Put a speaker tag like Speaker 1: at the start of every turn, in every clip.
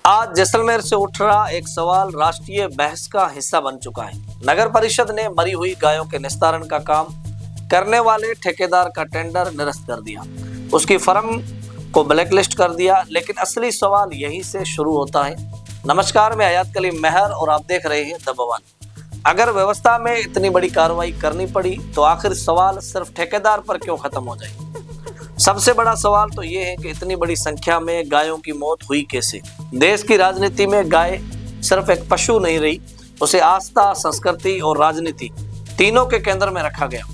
Speaker 1: आज जैसलमेर से उठ रहा एक सवाल राष्ट्रीय बहस का हिस्सा बन चुका है। नगर परिषद ने मरी हुई गायों के निस्तारण का काम करने वाले ठेकेदार का टेंडर निरस्त कर दिया, उसकी फर्म को ब्लैकलिस्ट कर दिया। लेकिन असली सवाल यहीं से शुरू होता है। नमस्कार, मैं हयात कलीम मेहर और आप देख रहे हैं द बवाल। अगर व्यवस्था में इतनी बड़ी कार्रवाई करनी पड़ी तो आखिर सवाल सिर्फ ठेकेदार पर क्यों खत्म हो जाए? सबसे बड़ा सवाल तो ये है कि इतनी बड़ी संख्या में गायों की मौत हुई कैसे? देश की राजनीति में गाय सिर्फ एक पशु नहीं रही, उसे आस्था, संस्कृति और राजनीति तीनों के केंद्र में रखा गया।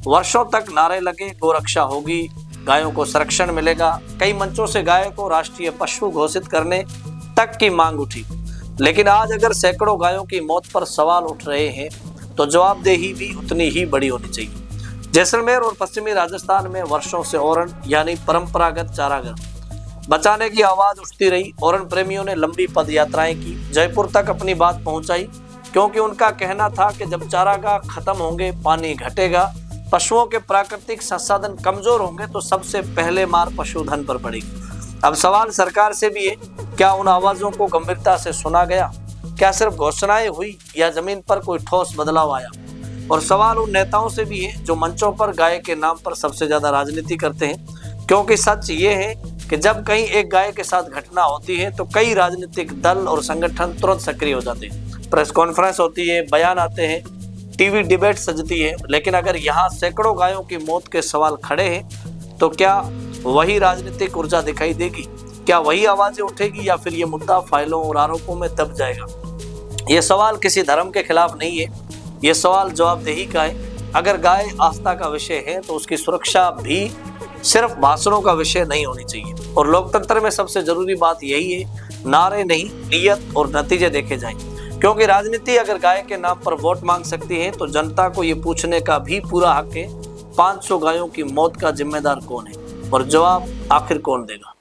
Speaker 1: वर्षों तक नारे लगे, गोरक्षा होगी, गायों को संरक्षण मिलेगा। कई मंचों से गाय को राष्ट्रीय पशु घोषित करने तक की मांग उठी। लेकिन आज अगर सैकड़ों गायों की मौत पर सवाल उठ रहे हैं तो जवाबदेही भी उतनी ही बड़ी होनी चाहिए। जैसलमेर और पश्चिमी राजस्थान में वर्षों से ओरन यानी परंपरागत चारागाह बचाने की आवाज उठती रही। ओरन प्रेमियों ने लंबी पद यात्राएं की, जयपुर तक अपनी बात पहुंचाई, क्योंकि उनका कहना था कि जब चारागाह खत्म होंगे, पानी घटेगा, पशुओं के प्राकृतिक संसाधन कमजोर होंगे तो सबसे पहले मार पशुधन पर पड़ेगी। अब सवाल सरकार से भी है, क्या उन आवाजों को गंभीरता से सुना गया? क्या सिर्फ घोषणाएं हुई या जमीन पर कोई ठोस बदलाव आया? और सवाल उन नेताओं से भी है जो मंचों पर गाय के नाम पर सबसे ज्यादा राजनीति करते हैं, क्योंकि सच ये है कि जब कहीं एक गाय के साथ घटना होती है तो कई राजनीतिक दल और संगठन तुरंत सक्रिय हो जाते हैं। प्रेस कॉन्फ्रेंस होती है, बयान आते हैं, टीवी डिबेट सजती है। लेकिन अगर यहाँ सैकड़ों गायों की मौत के सवाल खड़े हैं तो क्या वही राजनीतिक ऊर्जा दिखाई देगी? क्या वही आवाजें उठेगी या फिर ये मुद्दा फाइलों और आरोपों में दब जाएगा? ये सवाल किसी धर्म के खिलाफ नहीं है, ये सवाल जवाबदेही का है। अगर गाय आस्था का विषय है तो उसकी सुरक्षा भी सिर्फ भाषणों का विषय नहीं होनी चाहिए। और लोकतंत्र में सबसे जरूरी बात यही है, नारे नहीं, नियत और नतीजे देखे जाएं। क्योंकि राजनीति अगर गाय के नाम पर वोट मांग सकती है तो जनता को ये पूछने का भी पूरा हक है, 500 गायों की मौत का जिम्मेदार कौन है और जवाब आखिर कौन देगा?